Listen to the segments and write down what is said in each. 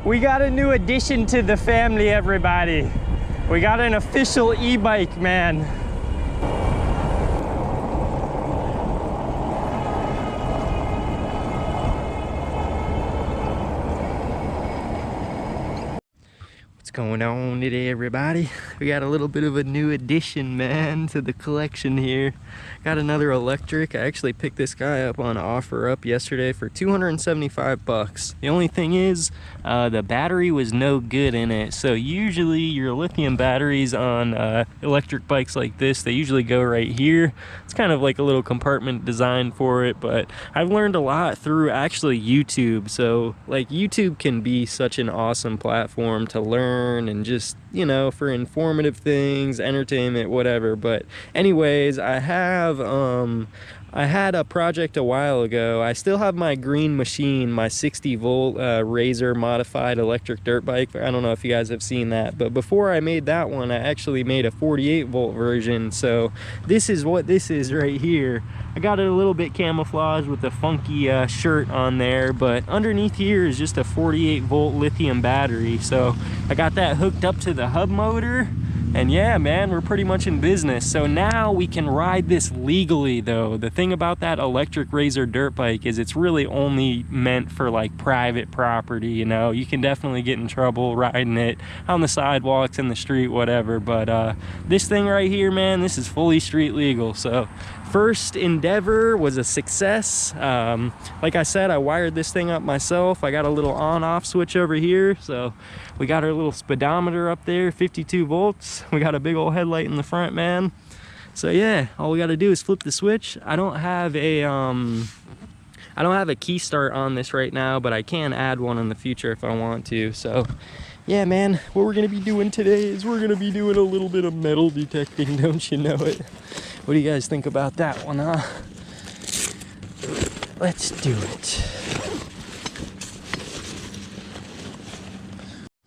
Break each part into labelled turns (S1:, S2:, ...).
S1: We got a new addition to the family, everybody. We got an official e-bike, man. What's going on today, everybody? We got a little bit of a new addition, man, to the collection here. Got another electric. I actually picked this guy up on OfferUp yesterday for 275 bucks. The only thing is, the battery was no good in it. So usually your lithium batteries on electric bikes like this, they usually go right here. It's kind of like a little compartment designed for it, but I've learned a lot through actually YouTube. So like YouTube can be such an awesome platform to learn and just, you know, for informative things, entertainment, whatever. But anyways, I had a project a while ago. I still have my green machine, my 60 volt Razor modified electric dirt bike. I don't know if you guys have seen that, but before I made that one, I actually made a 48 volt version. So this is what this is right here. I got it a little bit camouflaged with a funky shirt on there, but underneath here is just a 48 volt lithium battery. So I got that hooked up to the hub motor. And yeah, man, we're pretty much in business. So now we can ride this legally, though. The thing about that electric Razor dirt bike is it's really only meant for like private property, you know. You can definitely get in trouble riding it on the sidewalks, in the street, whatever. But this thing right here, man, this is fully street legal. So first endeavor was a success. Like I said, I wired this thing up myself. I got a little on-off switch over here. So we got our little speedometer up there, 52 volts. We got a big old headlight in the front, man. So yeah, all we got to do is flip the switch. I don't have a key start on this right now, but I can add one in the future if I want to. So yeah, man, what we're gonna be doing today is we're gonna be doing a little bit of metal detecting, don't you know it? What do you guys think about that one, huh? Let's do it.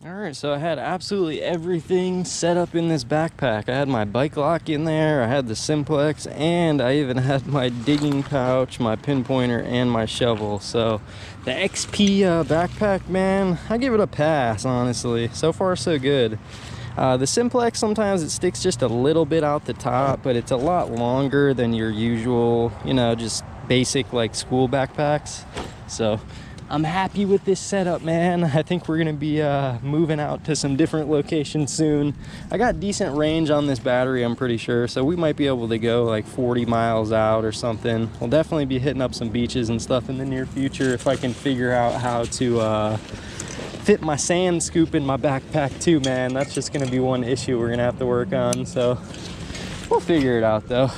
S1: Alright, so I had absolutely everything set up in this backpack. I had my bike lock in there, I had the Simplex, and I even had my digging pouch, my pinpointer, and my shovel. So the XP backpack, man, I give it a pass, honestly. So far, so good. The Simplex, sometimes it sticks just a little bit out the top, but it's a lot longer than your usual, you know, just basic like school backpacks. So I'm happy with this setup, man. I think we're gonna be moving out to some different locations soon. I got decent range on this battery, I'm pretty sure, so we might be able to go like 40 miles out or something. We'll definitely be hitting up some beaches and stuff in the near future if I can figure out how to fit my sand scoop in my backpack too, man. That's just gonna be one issue we're gonna have to work on, so we'll figure it out though.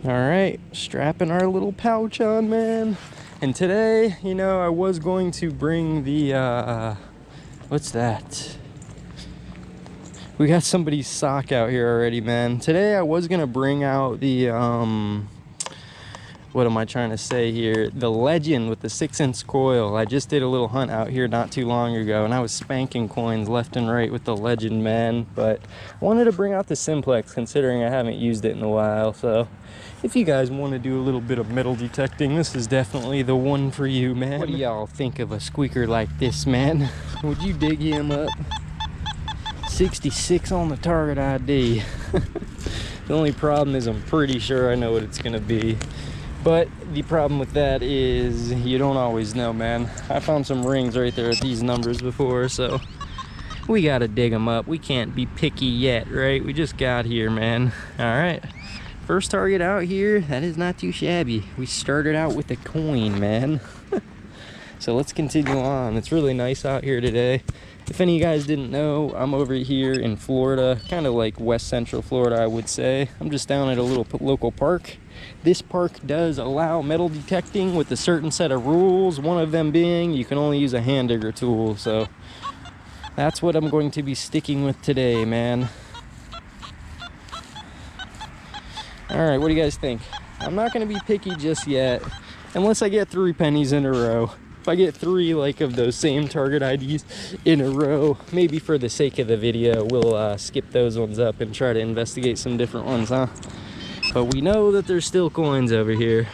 S1: All right, strapping our little pouch on, man. And today, you know, I was going to bring the what's that? We got somebody's sock out here already, man. Today I was gonna bring out the what am I trying to say here? The Legend with the 6-inch coil. I just did a little hunt out here not too long ago, and I was spanking coins left and right with the Legend, man. But I wanted to bring out the Simplex, considering I haven't used it in a while. So if you guys want to do a little bit of metal detecting, this is definitely the one for you, man. What do y'all think of a squeaker like this, man? Would you dig him up? 66 on the target ID. The only problem is I'm pretty sure I know what it's gonna be. But the problem with that is you don't always know, man. I found some rings right there at these numbers before, so we gotta dig them up. We can't be picky yet, right? We just got here, man. All right, first target out here, that is not too shabby. We started out with a coin, man. So let's continue on. It's really nice out here today. If any of you guys didn't know, I'm over here in Florida, kind of like West Central Florida, I would say. I'm just down at a little local park. This park does allow metal detecting with a certain set of rules, one of them being you can only use a hand digger tool. So that's what I'm going to be sticking with today, man. All right, what do you guys think? I'm not going to be picky just yet, unless I get 3 pennies in a row. If I get 3 like of those same target IDs in a row, maybe for the sake of the video, we'll skip those ones up and try to investigate some different ones, huh? But we know that there's still coins over here.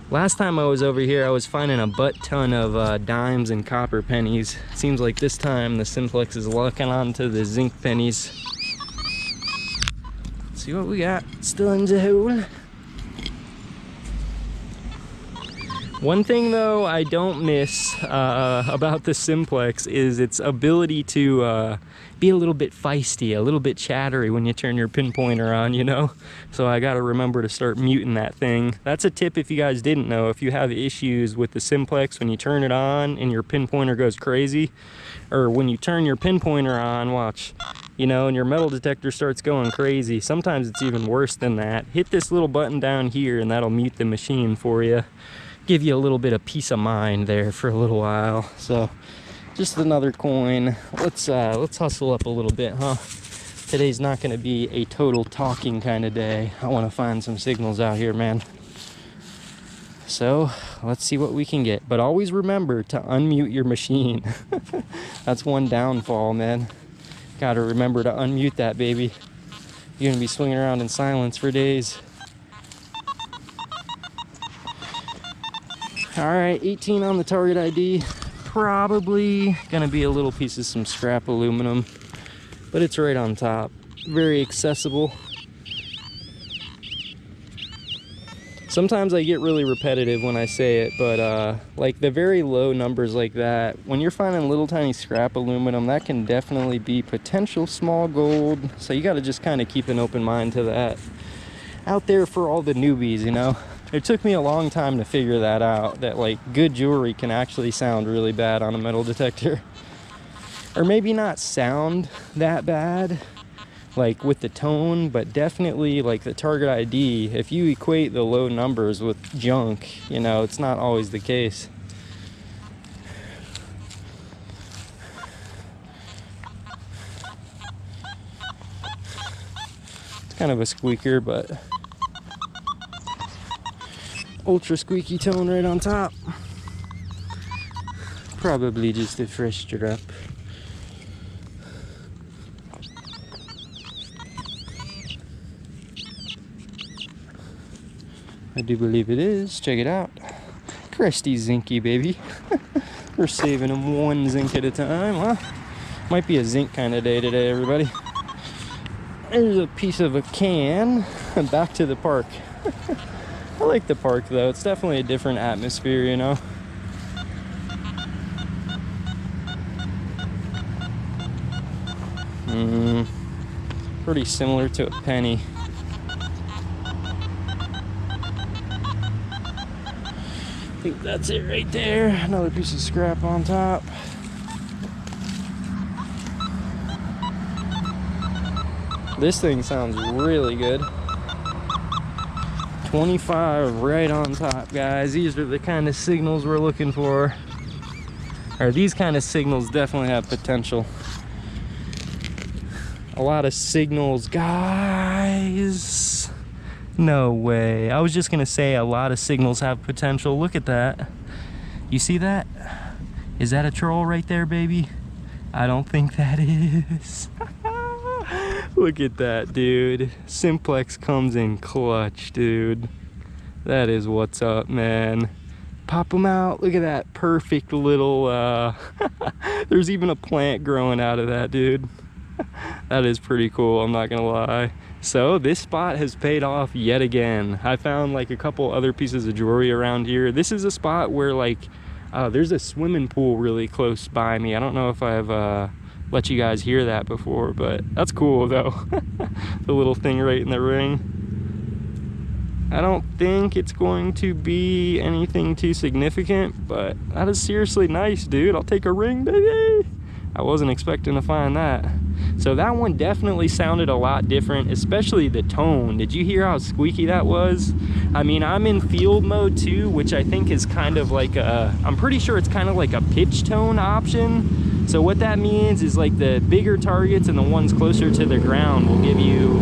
S1: Last time I was over here, I was finding a butt ton of dimes and copper pennies. Seems like this time the Simplex is locking onto the zinc pennies. Let's see what we got still in the hole. One thing though I don't miss about the Simplex is its ability to be a little bit feisty, a little bit chattery when you turn your pinpointer on, you know? So I gotta remember to start muting that thing. That's a tip if you guys didn't know. If you have issues with the Simplex when you turn it on and your pinpointer goes crazy, or when you turn your pinpointer on, watch, you know, and your metal detector starts going crazy. Sometimes it's even worse than that. Hit this little button down here and that'll mute the machine for you. Give you a little bit of peace of mind there for a little while. So just another coin. Let's hustle up a little bit, huh? Today's not going to be a total talking kind of day. I want to find some signals out here, man. So let's see what we can get, but always remember to unmute your machine. That's one downfall, man. Gotta remember to unmute that baby. You're gonna be swinging around in silence for days. All right, 18 on the target ID. Probably gonna be a little piece of some scrap aluminum, but it's right on top. Very accessible. Sometimes I get really repetitive when I say it, but like the very low numbers like that, when you're finding little tiny scrap aluminum, that can definitely be potential small gold. So you gotta just kind of keep an open mind to that. Out there for all the newbies, you know? It took me a long time to figure that out, that like good jewelry can actually sound really bad on a metal detector. Or maybe not sound that bad, like with the tone, but definitely like the target ID, if you equate the low numbers with junk, you know, it's not always the case. It's kind of a squeaker, but ultra squeaky tone right on top. Probably just a fresh drop. I do believe it is. Check it out. Crusty zinky, baby. We're saving them one zinc at a time, huh? Might be a zinc kind of day today, everybody. There's a piece of a can. Back to the park. I like the park though. It's definitely a different atmosphere, you know. Pretty similar to a penny. I think that's it right there. Another piece of scrap on top. This thing sounds really good. 25 right on top, guys. These are the kind of signals we're looking for. Or these kind of signals definitely have potential. A lot of signals, guys. No way. I was just gonna say a lot of signals have potential. Look at that. You see that? Is that a troll right there, baby? I don't think that is. Look at that, dude. Simplex comes in clutch, dude. That is what's up, man. Pop them out. Look at that perfect little, there's even a plant growing out of that, dude. That is pretty cool, I'm not gonna lie. So this spot has paid off yet again. I found like a couple other pieces of jewelry around here. This is a spot where like, there's a swimming pool really close by me. I don't know if I've, let you guys hear that before, but that's cool though. The little thing right in the ring. I don't think it's going to be anything too significant, but that is seriously nice, dude. I'll take a ring, baby. I wasn't expecting to find that. So that one definitely sounded a lot different, especially the tone. Did you hear how squeaky that was? I mean, I'm in field mode too, which I think is kind of like a, I'm pretty sure it's kind of like a pitch tone option. So what that means is like the bigger targets and the ones closer to the ground will give you...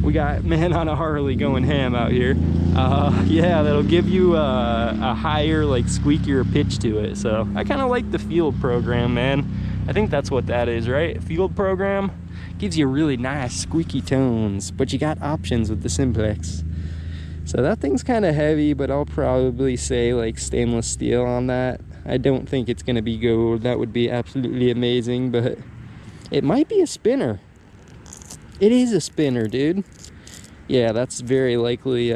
S1: We got man on a Harley going ham out here. Yeah, that'll give you a higher, like squeakier pitch to it. So I kind of like the field program, man. I think that's what that is, right? Field program Gives you really nice squeaky tones, but you got options with the Simplex. So that thing's kind of heavy, but I'll probably say like stainless steel on that. I don't think it's gonna be gold. That would be absolutely amazing, but it might be a spinner. It is a spinner, dude. Yeah, that's very likely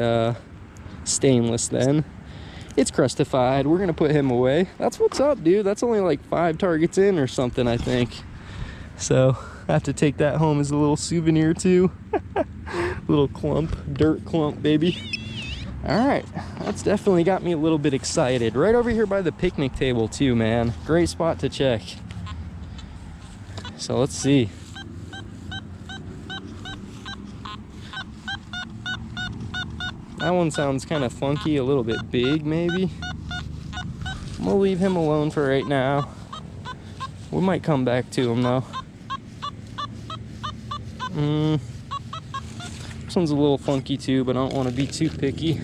S1: stainless then. It's crustified. We're gonna put him away. That's what's up, dude. That's only like 5 targets in or something, I think. So I have to take that home as a little souvenir too. Little clump, dirt clump, baby. All right, that's definitely got me a little bit excited. Right over here by the picnic table too, man. Great spot to check. So let's see. That one sounds kind of funky, a little bit big maybe. I'm gonna leave him alone for right now. We might come back to him though. This one's a little funky too, but I don't want to be too picky.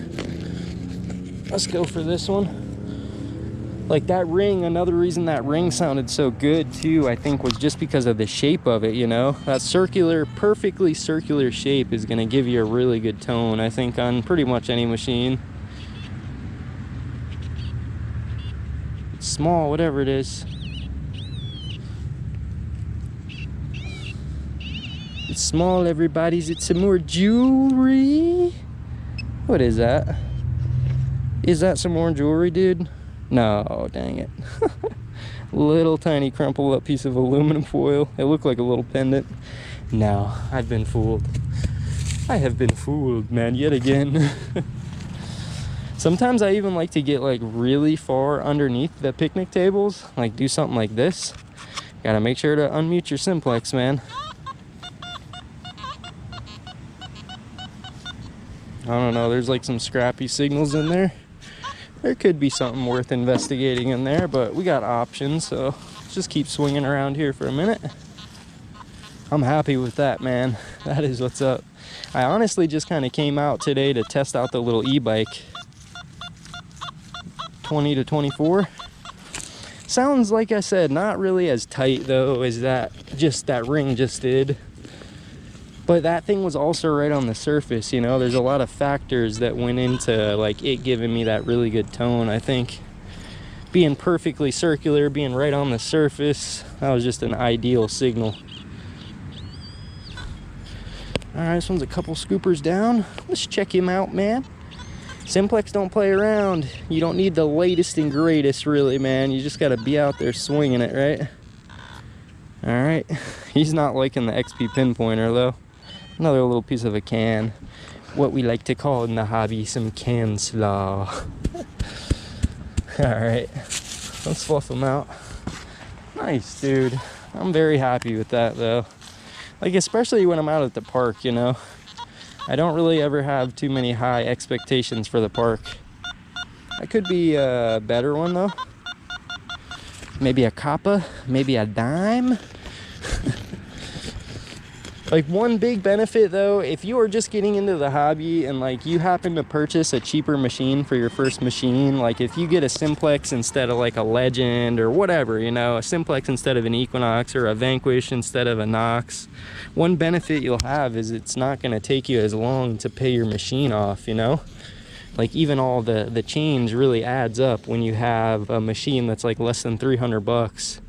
S1: Let's go for this one. Like that ring, another reason that ring sounded so good too, I think, was just because of the shape of it, you know? That circular, perfectly circular shape is gonna give you a really good tone, I think, on pretty much any machine. It's small, whatever it is. It's small, everybody's. It's some more jewelry. What is that? Is that some more jewelry, dude? No, dang it. Little tiny crumpled up piece of aluminum foil. It looked like a little pendant. No, I've been fooled. I have been fooled, man, yet again. Sometimes I even like to get like really far underneath the picnic tables, like do something like this. Gotta make sure to unmute your Simplex, man. I don't know, there's like some scrappy signals in there. There could be something worth investigating in there, but we got options, so let's just keep swinging around here for a minute. I'm happy with that, man. That is what's up. I honestly just kind of came out today to test out the little e-bike. 20 to 24. Sounds, like I said, not really as tight though as that ring just did. But that thing was also right on the surface, you know? There's a lot of factors that went into like it giving me that really good tone. I think being perfectly circular, being right on the surface, that was just an ideal signal. All right, this one's a couple scoopers down. Let's check him out, man. Simplex don't play around. You don't need the latest and greatest, really, man. You just gotta be out there swinging it, right? All right, he's not liking the XP pinpointer though. Another little piece of a can. What we like to call in the hobby some can slaw. All right, let's fluff them out. Nice, dude. I'm very happy with that though. Like, especially when I'm out at the park, you know? I don't really ever have too many high expectations for the park. That could be a better one though. Maybe a coppa, maybe a dime. Like, one big benefit though, if you are just getting into the hobby and like you happen to purchase a cheaper machine for your first machine, like if you get a Simplex instead of like a Legend or whatever, you know, a Simplex instead of an Equinox or a Vanquish instead of a Nox, one benefit you'll have is it's not going to take you as long to pay your machine off, you know? Like, even all the change really adds up when you have a machine that's like less than 300 bucks.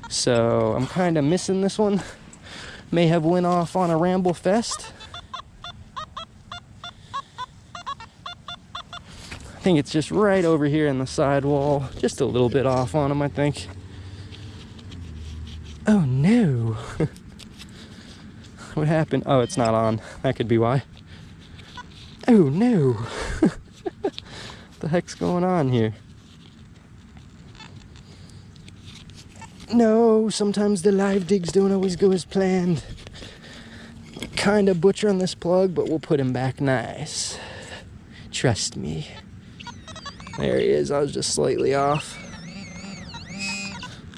S1: So I'm kind of missing this one. May have went off on a ramble fest. I think it's just right over here in the sidewall. Just a little bit off on him, I think. Oh no. What happened? Oh, it's not on. That could be why. Oh no. What the heck's going on here? No, sometimes the live digs don't always go as planned. Kind of butchering this plug, but we'll put him back nice. Trust me. There he is. I was just slightly off.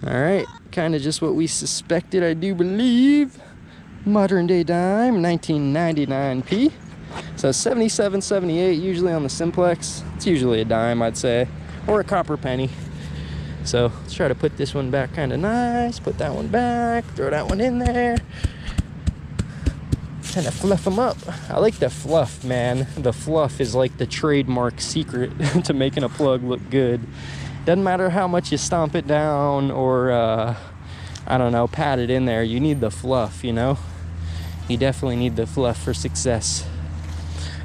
S1: All right, kind of just what we suspected, I do believe. Modern day dime, 1999p. So 77, 78 usually on the Simplex. It's usually a dime, I'd say, or a copper penny. So let's try to put this one back kind of nice. Put that one back, throw that one in there. Kind of fluff them up. I like the fluff, man. The fluff is like the trademark secret to making a plug look good. Doesn't matter how much you stomp it down or I don't know, pat it in there. You need the fluff, you know? You definitely need the fluff for success.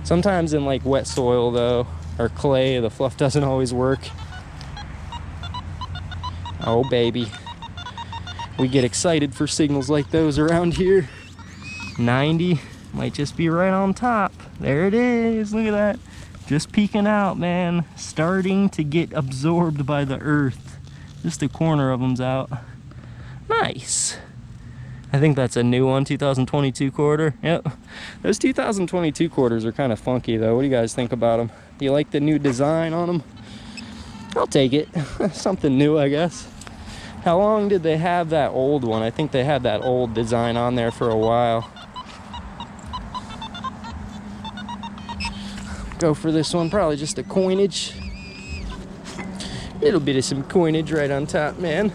S1: Sometimes in like wet soil though, or clay, the fluff doesn't always work. Oh baby. We get excited for signals like those around here. 90 might just be right on top. There it is, look at that. Just peeking out, man. Starting to get absorbed by the earth. Just a corner of them's out. Nice. I think that's a new one, 2022 quarter. Yep. Those 2022 quarters are kind of funky though. What do you guys think about them? Do you like the new design on them? I'll take it. Something new, I guess. How long did they have that old one? I think they had that old design on there for a while. Go for this one, probably just a coinage. Little bit of some coinage right on top, man.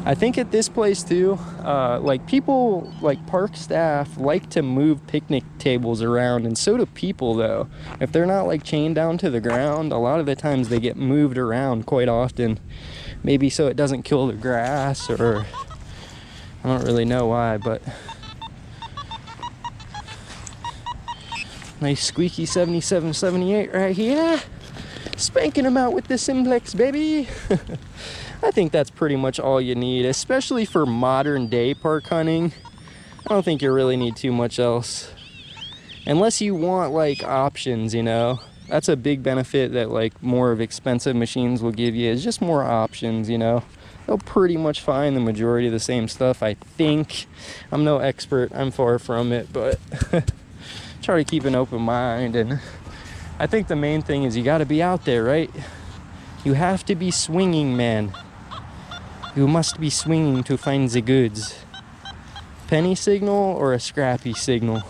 S1: I think at this place too, like people, like park staff like to move picnic tables around, and so do people though. If they're not like chained down to the ground, a lot of the times they get moved around quite often. Maybe so it doesn't kill the grass, or I don't really know why, but nice squeaky 77, 78 right here. Spanking them out with the Simplex, baby. I think that's pretty much all you need, especially for modern day park hunting. I don't think you really need too much else. Unless you want like options, you know. That's a big benefit that like more of expensive machines will give you, is just more options, you know. They'll pretty much find the majority of the same stuff, I think. I'm no expert, I'm far from it, but try to keep an open mind. And I think the main thing is you got to be out there, right? You have to be swinging, man. You must be swinging to find the goods. Penny signal or a scrappy signal?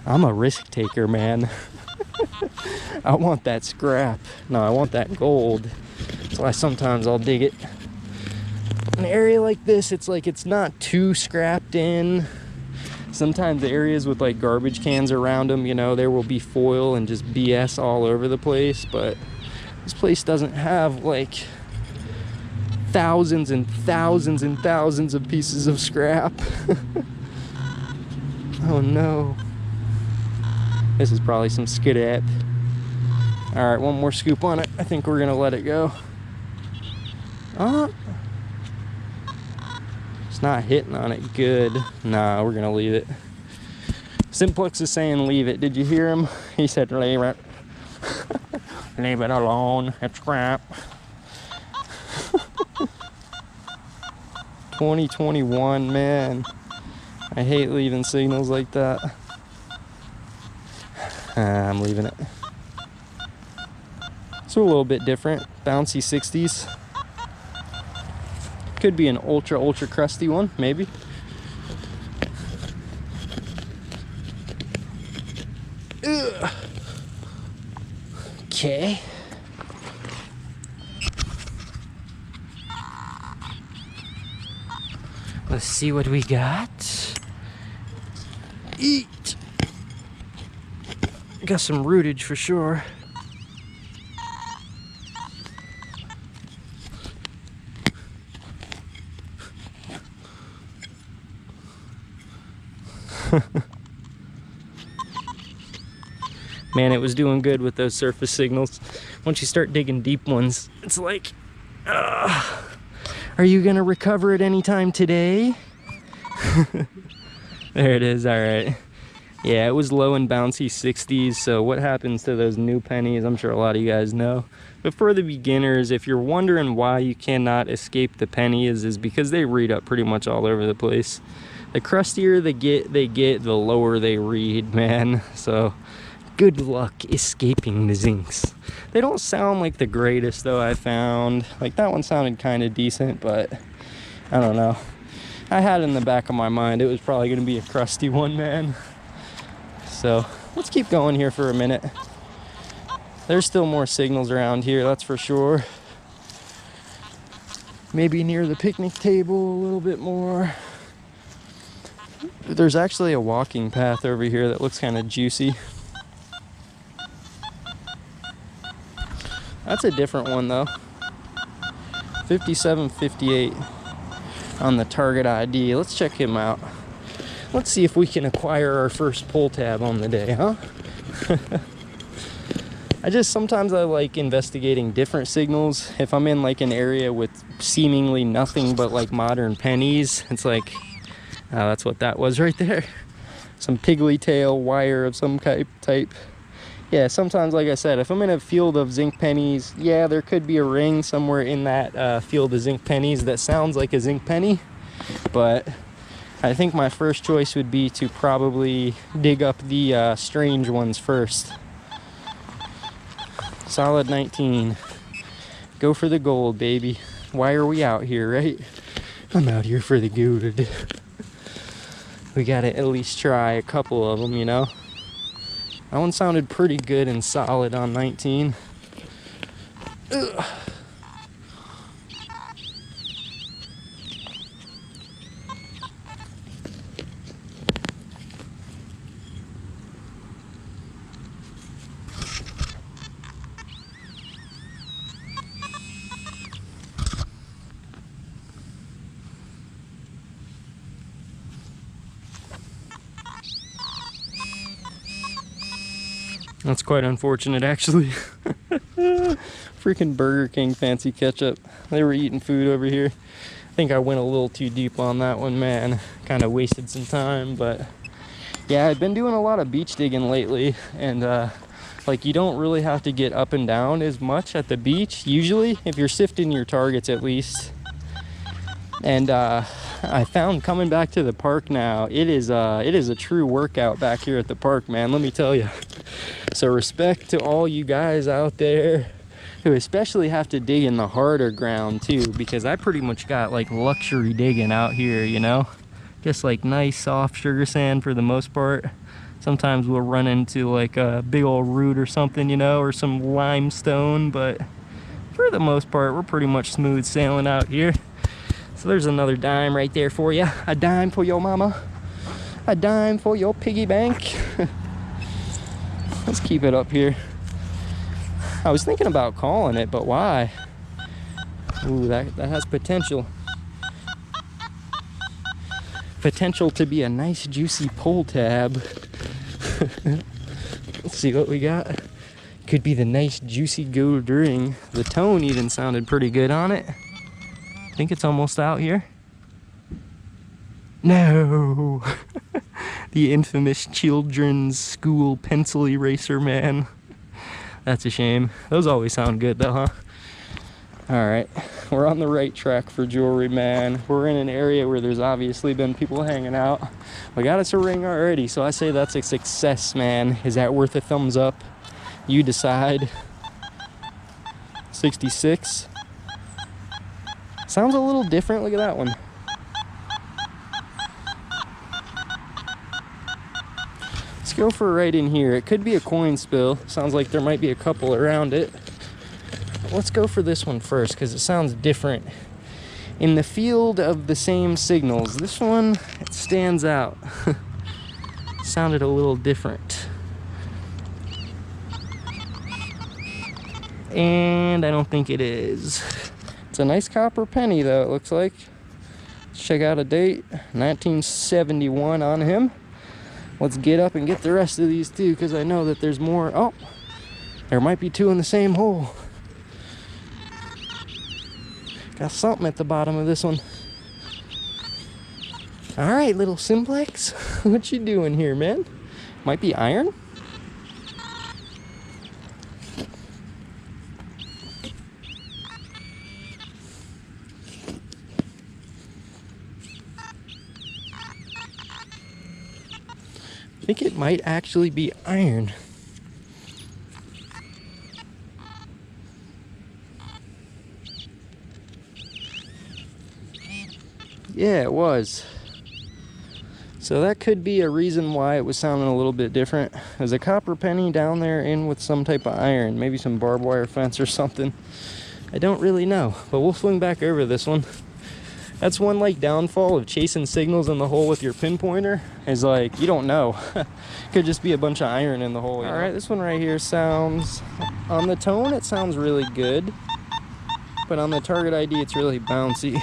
S1: I'm a risk taker, man. I want that scrap. No, I want that gold. That's why sometimes I'll dig it. An area like this, it's like it's not too scrapped in. Sometimes the areas with like garbage cans around them, you know, there will be foil and just BS all over the place, but this place doesn't have like thousands and thousands and thousands of pieces of scrap. Oh no. This is probably some skidap. All right, one more scoop on it. I think we're gonna let it go. It's not hitting on it good. Nah, we're gonna leave it. Simplex is saying leave it. Did you hear him? He said leave it. Leave it alone. It's crap. 2021, man. I hate leaving signals like that. I'm leaving it. So a little bit different. Bouncy 60s. Could be an ultra crusty one, maybe. Ugh. Okay. Let's see what we got. Eat. Got some rootage for sure. Man, it was doing good with those surface signals. Once you start digging deep ones, it's like, are you gonna recover it anytime today? There it is, all right. Yeah, it was low and bouncy 60s, so what happens to those new pennies, I'm sure a lot of you guys know. But for the beginners, if you're wondering why you cannot escape the pennies, is because they read up pretty much all over the place. The crustier they get, the lower they read, man. So good luck escaping the zincs. They don't sound like the greatest though, I found. Like that one sounded kind of decent, but I don't know. I had in the back of my mind it was probably gonna be a crusty one, man. So let's keep going here for a minute. There's still more signals around here, that's for sure. Maybe near the picnic table a little bit more. There's actually a walking path over here that looks kind of juicy. That's a different one though. 5758 on the target ID. Let's check him out. Let's see if we can acquire our first pull tab on the day, huh? Sometimes I like investigating different signals. If I'm in like an area with seemingly nothing but like modern pennies, it's like, oh, that's what that was right there. Some piggly tail wire of some type. Yeah, sometimes, like I said, if I'm in a field of zinc pennies, yeah, there could be a ring somewhere in that field of zinc pennies that sounds like a zinc penny. But I think my first choice would be to probably dig up the strange ones first. Solid 19. Go for the gold, baby. Why are we out here, right? I'm out here for the gold. We gotta at least try a couple of them, you know? That one sounded pretty good and solid on 19. Ugh. That's quite unfortunate, actually. Freaking Burger King fancy ketchup. They were eating food over here. I think I went a little too deep on that one, man. Kind of wasted some time, but yeah, I've been doing a lot of beach digging lately, and like, you don't really have to get up and down as much at the beach, usually, if you're sifting your targets at least. And I found coming back to the park now, it is a true workout back here at the park, man, let me tell you. So respect to all you guys out there who especially have to dig in the harder ground too, because I pretty much got like luxury digging out here, you know? Just like nice soft sugar sand for the most part. Sometimes we'll run into like a big old root or something, you know, or some limestone, but for the most part, we're pretty much smooth sailing out here. So there's another dime right there for you. A dime for your mama. A dime for your piggy bank. Let's keep it up here. I was thinking about calling it, but why? Ooh, that has potential. Potential to be a nice juicy pull tab. Let's see what we got. Could be the nice juicy gold ring. The tone even sounded pretty good on it. I think it's almost out here. No. The infamous children's school pencil eraser, man. That's a shame. Those always sound good though, huh? Alright, we're on the right track for jewelry, man. We're in an area where there's obviously been people hanging out. We got us a ring already, so I say that's a success, man. Is that worth a thumbs up? You decide. 66. Sounds a little different. Look at that one. Let's go for right in here. It could be a coin spill. Sounds like there might be a couple around it. Let's go for this one first because it sounds different. In the field of the same signals, this one, it stands out. Sounded a little different. And I don't think it is. It's a nice copper penny though, it looks like. Let's check out a date. 1971 on him. Let's get up and get the rest of these too, because I know that there's more. Oh, there might be two in the same hole. Got something at the bottom of this one. All right, little Simplex. What you doing here, man? Might be iron. I think it might actually be iron. Yeah, it was. So that could be a reason why it was sounding a little bit different. There's a copper penny down there in with some type of iron, maybe some barbed wire fence or something. I don't really know, but we'll swing back over this one. That's one like downfall of chasing signals in the hole with your pinpointer, is like you don't know. Could just be a bunch of iron in the hole. All right, this one right here sounds, on the tone it sounds really good, but on the target ID it's really bouncy.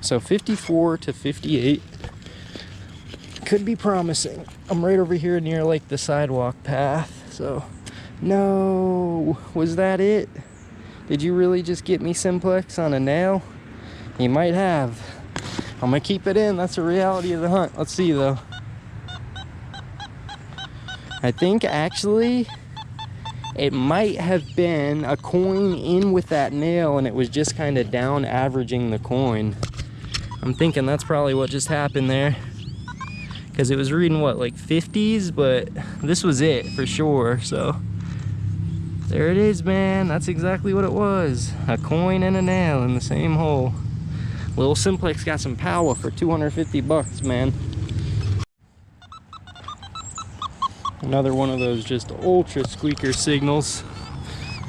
S1: So 54 to 58 could be promising. I'm right over here near like the sidewalk path. So no, was that it? Did you really just get me simplex on a nail? You might have. I'm gonna keep it in. That's the reality of the hunt. Let's see though. I think actually it might have been a coin in with that nail, and it was just kind of down averaging the coin. I'm thinking that's probably what just happened there, because it was reading what, like 50s, but this was it for sure. So there it is, man. That's exactly what it was. A coin and a nail in the same hole. Little simplex got some power for 250 bucks, man. Another one of those just ultra squeaker signals.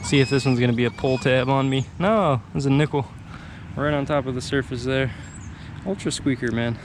S1: See if this one's gonna be a pull tab on me. No, there's a nickel right on top of the surface there. Ultra squeaker, man.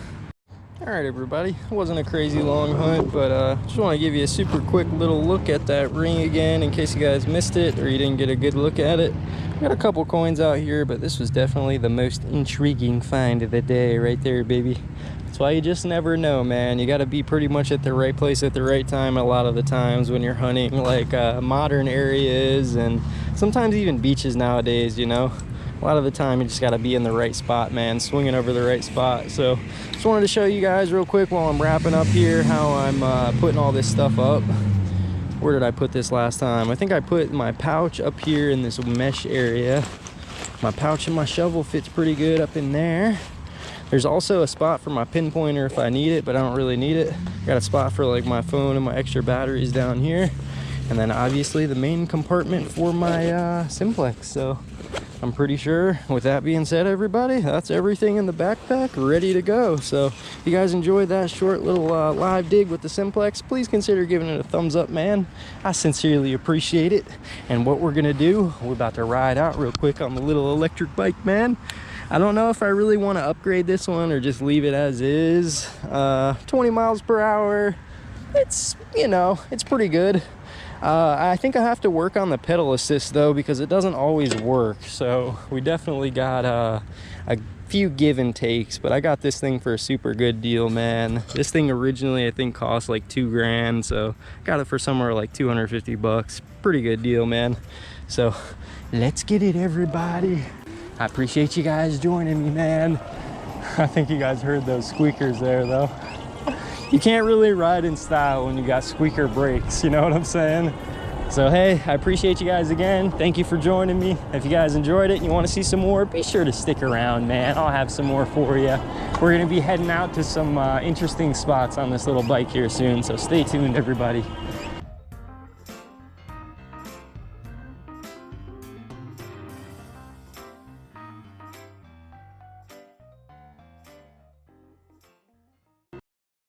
S1: All right, everybody, it wasn't a crazy long hunt, but just want to give you a super quick little look at that ring again in case you guys missed it or you didn't get a good look at it. Got a couple coins out here, but this was definitely the most intriguing find of the day right there, baby. That's why you just never know, man. You got to be pretty much at the right place at the right time a lot of the times when you're hunting like modern areas and sometimes even beaches nowadays, you know. A lot of the time you just got to be in the right spot, man, swinging over the right spot. So just wanted to show you guys real quick while I'm wrapping up here how I'm putting all this stuff up. Where did I put this last time? I think I put my pouch up here in this mesh area. My pouch and my shovel fits pretty good up in there. There's also a spot for my pinpointer if I need it, but I don't really need it. Got a spot for like my phone and my extra batteries down here. And then obviously the main compartment for my simplex. So I'm pretty sure, with that being said, everybody, that's everything in the backpack ready to go. So if you guys enjoyed that short little live dig with the simplex, please consider giving it a thumbs up, man. I sincerely appreciate it. And what we're gonna do, we're about to ride out real quick on the little electric bike, man. I don't know if I really want to upgrade this one or just leave it as is. 20 miles per hour, it's, you know, it's pretty good. I think I have to work on the pedal assist though, because it doesn't always work. So we definitely got a few give and takes, but I got this thing for a super good deal, man. This thing originally I think cost like $2 grand, so got it for somewhere like 250 bucks. Pretty good deal, man. So let's get it, everybody. I appreciate you guys joining me, man. I think you guys heard those squeakers there though. You can't really ride in style when you got squeaker brakes, you know what I'm saying? So hey, I appreciate you guys again. Thank you for joining me. If you guys enjoyed it and you want to see some more, be sure to stick around, man. I'll have some more for you. We're gonna be heading out to some interesting spots on this little bike here soon, so stay tuned, everybody.